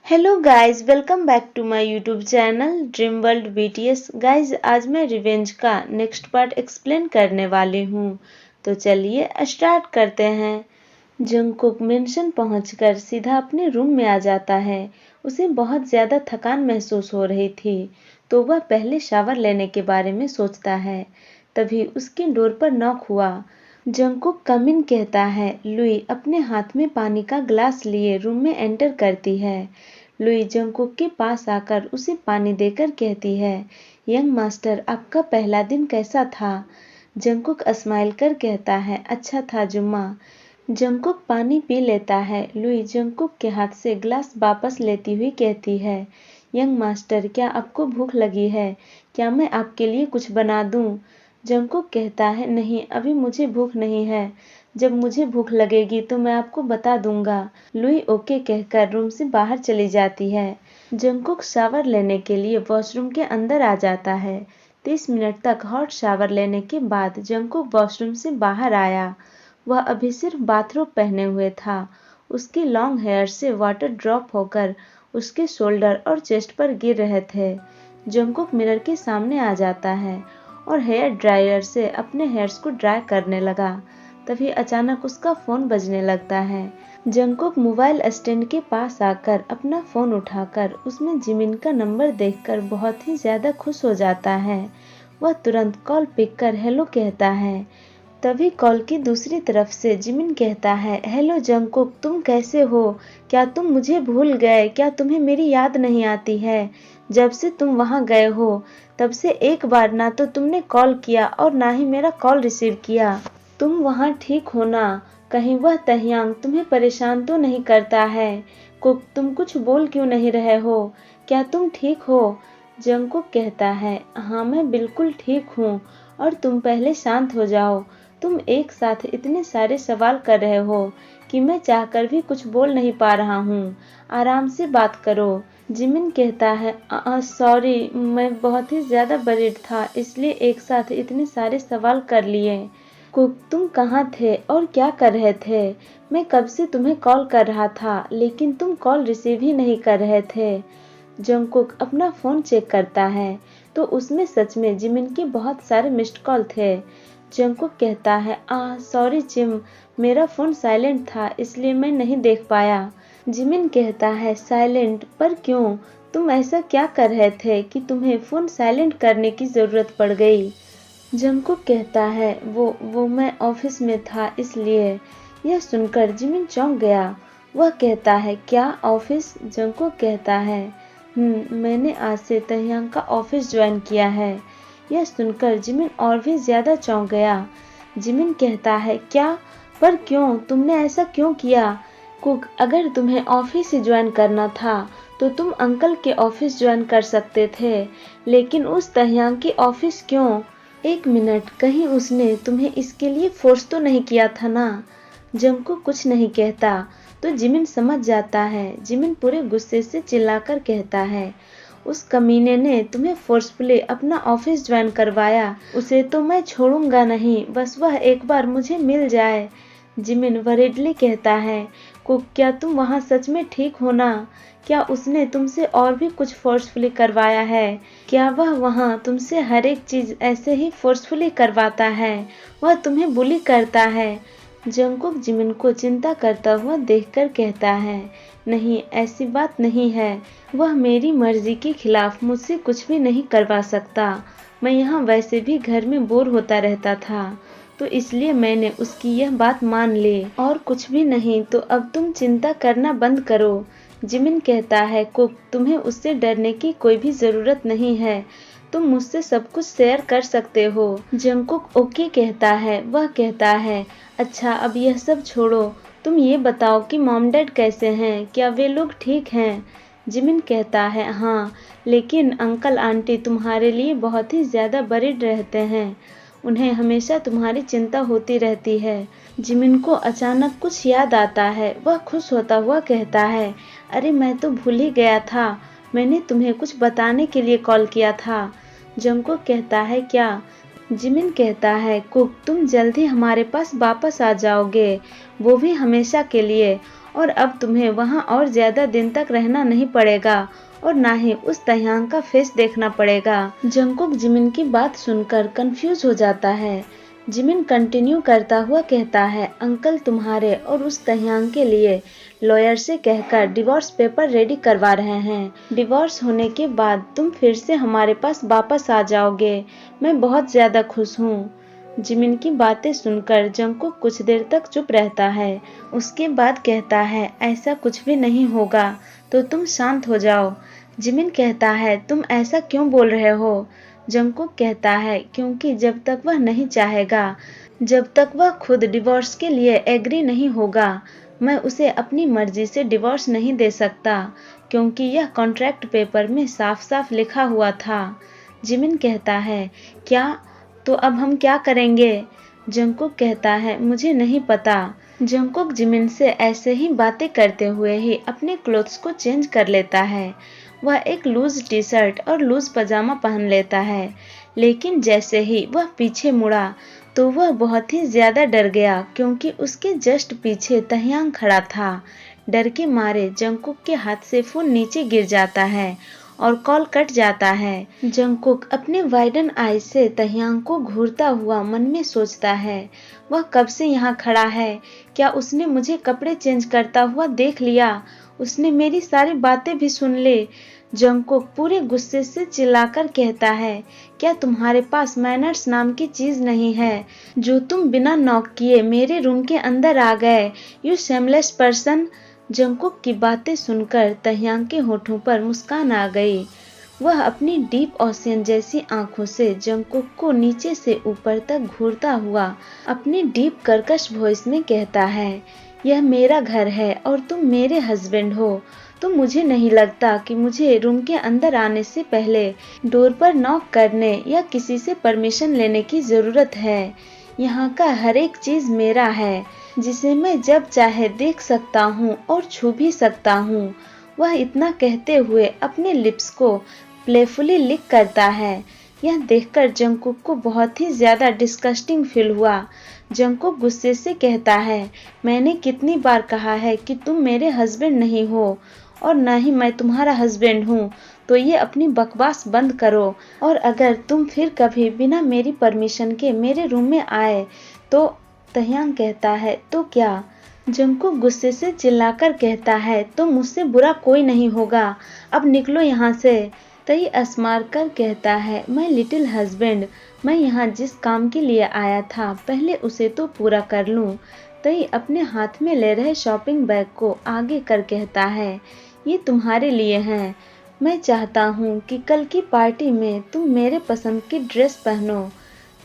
Hello guys, welcome back to my YouTube channel dream world BTS. Guys, आज मैं revenge का next part explain करने वाली हूँ, तो चलिए स्टार्ट करते हैं। जंगकुक मेंशन पहुंचकर सीधा अपने रूम में आ जाता है। उसे बहुत ज़्यादा थकान महसूस हो रही थी, तो वह पहले शावर लेने के बारे में सोचता है। तभी उसके डोर पर नॉक हुआ। जंगकुक कम इन कहता है। लुई अपने हाथ में पानी का ग्लास लिए रूम में एंटर करती है। लुई जंगकुक के पास आकर उसे पानी देकर कहती है, यंग मास्टर, आपका पहला दिन कैसा था? जंगकुक स्माइल कर कहता है, अच्छा था जुम्मा। जंगकुक पानी पी लेता है। लुई जंगकुक के हाथ से ग्लास वापस लेती हुई कहती है, यंग मास्टर, क्या आपको भूख लगी है? क्या मैं आपके लिए कुछ बना दूं? जंगकुक कहता है, नहीं, अभी मुझे भूख नहीं है। जब मुझे भूख लगेगी तो मैं आपको बता दूंगा। लुई ओके कहकर रूम से बाहर चली जाती है। जंगकुक शावर लेने के लिए वॉशरूम के अंदर आ जाता है। 30 मिनट तक हॉट शावर लेने के बाद जंगकुक वॉशरूम से बाहर आया। वह अभी सिर्फ बाथरोब पहने हुए था। उसके लॉन्ग हेयर से वाटर ड्रॉप होकर उसके शोल्डर और चेस्ट पर गिर रहे थे। जंगकुक मिरर के सामने आ जाता है और हेयर ड्रायर से अपने हेयर्स को ड्राई करने लगा। तभी अचानक उसका फोन बजने लगता है। जंगकुक मोबाइल स्टैंड के पास आकर अपना फोन उठाकर उसमें जिमिन का नंबर देखकर बहुत ही ज्यादा खुश हो जाता है। वह तुरंत कॉल पिक कर हेलो कहता है। तभी कॉल की दूसरी तरफ से जिमिन कहता है, हेलो जंगकुक, तुम कैसे हो? क्या तुम मुझे भूल गए? क्या तुम्हें मेरी याद नहीं आती है? जब से तुम वहां गए हो तब से एक बार ना तो तुमने कॉल किया और ना ही मेरा कॉल रिसीव किया। तुम वहां ठीक हो ना? कहीं वह तहियांग तुम्हें परेशान तो नहीं करता है? कुक, तुम कुछ बोल क्यों नहीं रहे हो? क्या तुम ठीक हो? जंगकुक कहता है, हाँ मैं बिल्कुल ठीक हूँ, और तुम पहले शांत हो जाओ। तुम एक साथ इतने सारे सवाल कर रहे हो कि मैं चाहकर भी कुछ बोल नहीं पा रहा हूँ। आराम से बात करो। जिमिन कहता है, सॉरी, मैं बहुत ही ज्यादा वरीड था, इसलिए एक साथ इतने सारे सवाल कर लिए। कुक, तुम कहाँ थे और क्या कर रहे थे? मैं कब से तुम्हें कॉल कर रहा था, लेकिन तुम कॉल रिसीव ही नहीं कर रहे थे। जंगकुक अपना फोन चेक करता है तो उसमें सच में जिमिन के बहुत सारे मिस्ड कॉल थे। जंगकुक कहता है, सॉरी जिम, मेरा फोन साइलेंट था इसलिए मैं नहीं देख पाया। जिमिन कहता है, साइलेंट? पर क्यों? तुम ऐसा क्या कर रहे थे कि तुम्हें फोन साइलेंट करने की जरूरत पड़ गई? जंगकुक कहता है, वो मैं ऑफिस में था इसलिए। यह सुनकर जिमिन चौंक गया। वह कहता है, क्या ऑफिस? जंगकुक कहता है, मैंने आज से तहियांग का ऑफिस ज्वाइन किया है। यह सुनकर जिमिन और भी ज्यादा चौंक गया। जिमिन कहता है, क्या? पर क्यों? तुमने ऐसा क्यों किया? कुक, अगर तुम्हें ऑफिस ही ज्वाइन करना था तो तुम अंकल के ऑफिस ज्वाइन कर सकते थे, लेकिन उस तहियांग की ऑफिस क्यों? एक मिनट, कहीं उसने तुम्हें इसके लिए फोर्स तो नहीं किया था ना? जंगकुक कुछ नहीं कहता तो जिमिन समझ जाता है। जिमिन पूरे गुस्से से चिल्लाकर कहता है, उस कमीने ने तुम्हें फोर्सफुली अपना ऑफिस ज्वाइन करवाया, उसे तो मैं छोड़ूंगा नहीं, बस वह एक बार मुझे मिल जाए। जिमिन वरीडली कहता है, कुक, क्या तुम वहाँ सच में ठीक हो ना? क्या उसने तुमसे और भी कुछ फोर्सफुली करवाया है? क्या वह वहाँ तुमसे हर एक चीज ऐसे ही फोर्सफुली करवाता है? वह तुम्हें बुली करता है? जंगकुक जिमिन को चिंता करता हुआ देखकर कहता है, नहीं, ऐसी बात नहीं है। वह मेरी मर्जी के खिलाफ मुझसे कुछ भी नहीं करवा सकता। मैं यहाँ वैसे भी घर में बोर होता रहता था, तो इसलिए मैंने उसकी यह बात मान ली, और कुछ भी नहीं। तो अब तुम चिंता करना बंद करो। जिमिन कहता है, कुक, तुम्हें उससे डरने की कोई भी जरूरत नहीं है। तुम मुझसे सब कुछ शेयर कर सकते हो। जंगकुक ओके कहता है। वह कहता है, अच्छा, अब यह सब छोड़ो, तुम ये बताओ कि मॉम डैड कैसे हैं? क्या वे लोग ठीक हैं? जिमिन कहता है, हाँ, लेकिन अंकल आंटी तुम्हारे लिए बहुत ही ज्यादा वरीड रहते हैं। उन्हें हमेशा तुम्हारी चिंता होती रहती है। जिमिन को अचानक कुछ याद आता है। वह खुश होता हुआ कहता है, अरे मैं तो भूल ही गया था, मैंने तुम्हें कुछ बताने के लिए कॉल किया था। जंगकुक कहता है, क्या? जिमिन कहता है, कुक, तुम जल्द ही हमारे पास वापस आ जाओगे, वो भी हमेशा के लिए, और अब तुम्हें वहाँ और ज़्यादा दिन तक रहना नहीं पड़ेगा और ना ही उस तह्यांग का फेस देखना पड़ेगा। जंगकुक जिमिन की बात सुनकर कंफ्यूज हो जाता है। जिमिन कंटिन्यू करता हुआ कहता है, अंकल तुम्हारे और उस तह्यांग के लिए लॉयर से कहकर डिवोर्स पेपर रेडी करवा रहे हैं। डिवोर्स होने के बाद तुम फिर से हमारे पास वापस आ जाओगे। मैं बहुत ज़्यादा खुश हूँ। जिमिन की बातें सुनकर जंगकुक कुछ देर तक चुप रहता है। उसके बाद कहता है, ऐसा कुछ भी नहीं होगा, तो तुम शांत हो जाओ। जिमिन कहता है, तुम ऐसा क्यों बोल रहे हो? जंगकुक कहता है, क्योंकि जब तक वह नहीं चाहेगा, जब तक वह खुद डिवोर्स के लिए एग्री नहीं होगा, मैं उसे अपनी मर्जी से डिवोर्स नहीं दे सकता, क्योंकि यह कॉन्ट्रैक्ट पेपर में साफ साफ लिखा हुआ था। जिमिन कहता है, क्या? तो अब हम क्या करेंगे? जंगकुक कहता है, मुझे नहीं पता। जंगकुक जिमिन से ऐसे ही बातें करते हुए ही अपने क्लोथ्स को चेंज कर लेता है। वह एक लूज टी शर्ट और लूज पजामा पहन लेता है, लेकिन जैसे ही वह पीछे मुड़ा तो वह बहुत ही ज्यादा डर गया, क्योंकि उसके जस्ट पीछे तह्यांग खड़ा था। डर के मारे जंगकुक के हाथ से फोन नीचे गिर जाता है और कॉल कट जाता है। जंगकुक अपने वाइडन आई से तह्यांग को घूरता हुआ मन में सोचता है, वह कब से यहाँ खड़ा है? क्या उसने मुझे कपड़े चेंज करता हुआ देख लिया? उसने मेरी सारी बातें भी सुन ले। जंगकुक पूरे गुस्से से चिल्लाकर कहता है, क्या तुम्हारे पास मैनर्स नाम की चीज नहीं है, जो तुम बिना नॉक किए मेरे रूम के अंदर आ गए? You shameless person. जंगकुक की बातें सुनकर तह्यांग के होठों पर मुस्कान आ गई। वह अपनी डीप ओशियन जैसी आंखों से जंगकुक को नीचे से ऊपर तक घूरता हुआ अपनी डीप कर्कश वॉइस में कहता है, यह मेरा घर है और तुम मेरे हस्बैंड हो, तो मुझे नहीं लगता कि मुझे रूम के अंदर आने से पहले डोर पर नॉक करने या किसी से परमिशन लेने की जरूरत है। यहाँ का हर एक चीज मेरा है, जिसे मैं जब चाहे देख सकता हूँ और छू भी सकता हूँ। वह इतना कहते हुए अपने लिप्स को प्लेफुली लिक करता है। यह देखकर जंगकुक को बहुत ही ज्यादा डिस्गस्टिंग फील हुआ। जंगकुक गुस्से से कहता है, मैंने कितनी बार कहा है कि तुम मेरे हस्बैंड नहीं हो और न ही मैं तुम्हारा हस्बैंड हूँ, तो ये अपनी बकवास बंद करो। और अगर तुम फिर कभी बिना मेरी परमिशन के मेरे रूम में आए तो तह्यांग कहता है, तो क्या? जंगकुक गुस्से से चिल्लाकर कहता है, तो मुझसे बुरा कोई नहीं होगा, अब निकलो यहाँ से। तई अस्मार कर कहता है, मैं लिटिल हस्बैंड, मैं यहाँ जिस काम के लिए आया था पहले उसे तो पूरा कर लूँ। तई अपने हाथ में ले रहे शॉपिंग बैग को आगे कर कहता है, ये तुम्हारे लिए हैं। मैं चाहता हूँ कि कल की पार्टी में तुम मेरे पसंद की ड्रेस पहनो।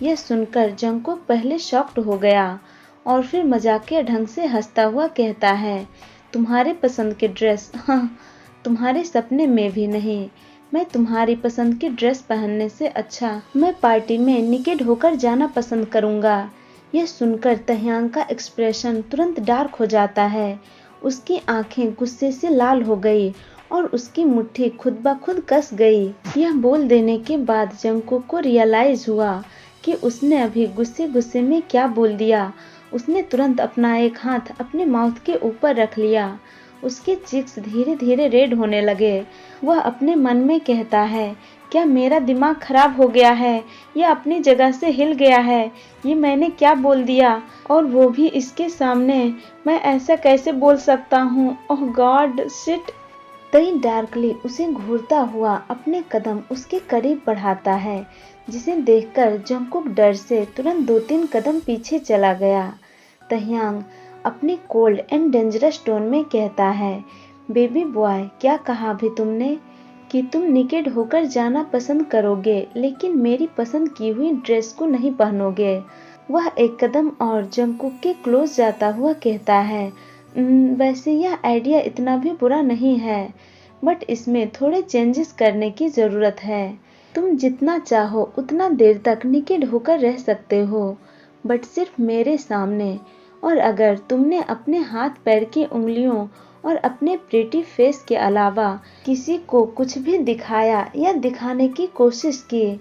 यह सुनकर जंगकुक पहले शॉक्ड हो गया और फिर मजाकिया ढंग से हंसता हुआ कहता है, तुम्हारे पसंद की ड्रेस? हाँ, तुम्हारे सपने में भी नहीं। मैं तुम्हारी पसंद की ड्रेस पहनने से अच्छा मैं पार्टी में निकेड होकर जाना पसंद करूंगा। यह सुनकर तह्यांग का एक्सप्रेशन तुरंत डार्क हो जाता है। उसकी आंखें गुस्से से लाल हो गई और उसकी मुट्ठी खुद ब खुद कस गई। यह बोल देने के बाद जंगकुक को रियलाइज हुआ कि उसने अभी गुस्से गुस्से में क्या बोल दिया। उसने तुरंत अपना एक हाथ अपने माउथ के ऊपर रख लिया। उसके चीक्स धीरे धीरे रेड होने लगे। वह अपने मन में कहता है, क्या मेरा दिमाग खराब हो गया है या अपनी जगह से हिल गया है? ये मैंने क्या बोल दिया, और वो भी इसके सामने? मैं ऐसा कैसे बोल सकता हूँ? ओह गॉड, शिट। तई डार्कली उसे घूरता हुआ अपने कदम उसके करीब बढ़ाता है, जिसे देखकर जंगकुक डर से तुरंत 2-3 कदम पीछे चला गया। तह्यांग अपने कोल्ड एंड डेंजरस टोन में कहता है, बेबी बॉय, क्या कहा भी तुमने? कि तुम निकेड होकर जाना पसंद करोगे लेकिन मेरी पसंद की हुई ड्रेस को नहीं पहनोगे। वह एक कदम और जंगकुक के क्लोज जाता हुआ कहता है, वैसे यह आइडिया इतना भी बुरा नहीं है, बट इसमें थोड़े चेंजेस करने की ज़रूरत है। तुम जितना चाहो उतना देर तक निकेड होकर रह सकते हो, बट सिर्फ मेरे सामने। और अगर तुमने अपने हाथ पैर की उंगलियों और अपने प्रेटी फेस के अलावा किसी को कुछ भी दिखाया या दिखाने की कोशिश की,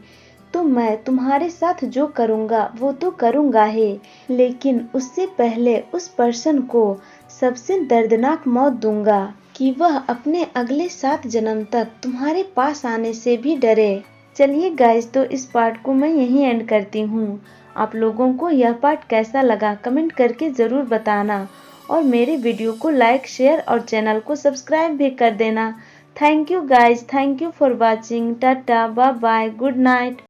तो मैं तुम्हारे साथ जो करूँगा वो तो करूँगा ही, लेकिन उससे पहले उस पर्सन को सबसे दर्दनाक मौत दूंगा कि वह अपने अगले 7 जन्म तक तुम्हारे पास आने से भी डरे। चलिए गाइस, तो इस पार्ट को मैं यहीं एंड करती हूँ। आप लोगों को यह पार्ट कैसा लगा कमेंट करके ज़रूर बताना और मेरे वीडियो को लाइक, शेयर और चैनल को सब्सक्राइब भी कर देना। Thank you guys, thank you for watching. Tata, bye bye, good night.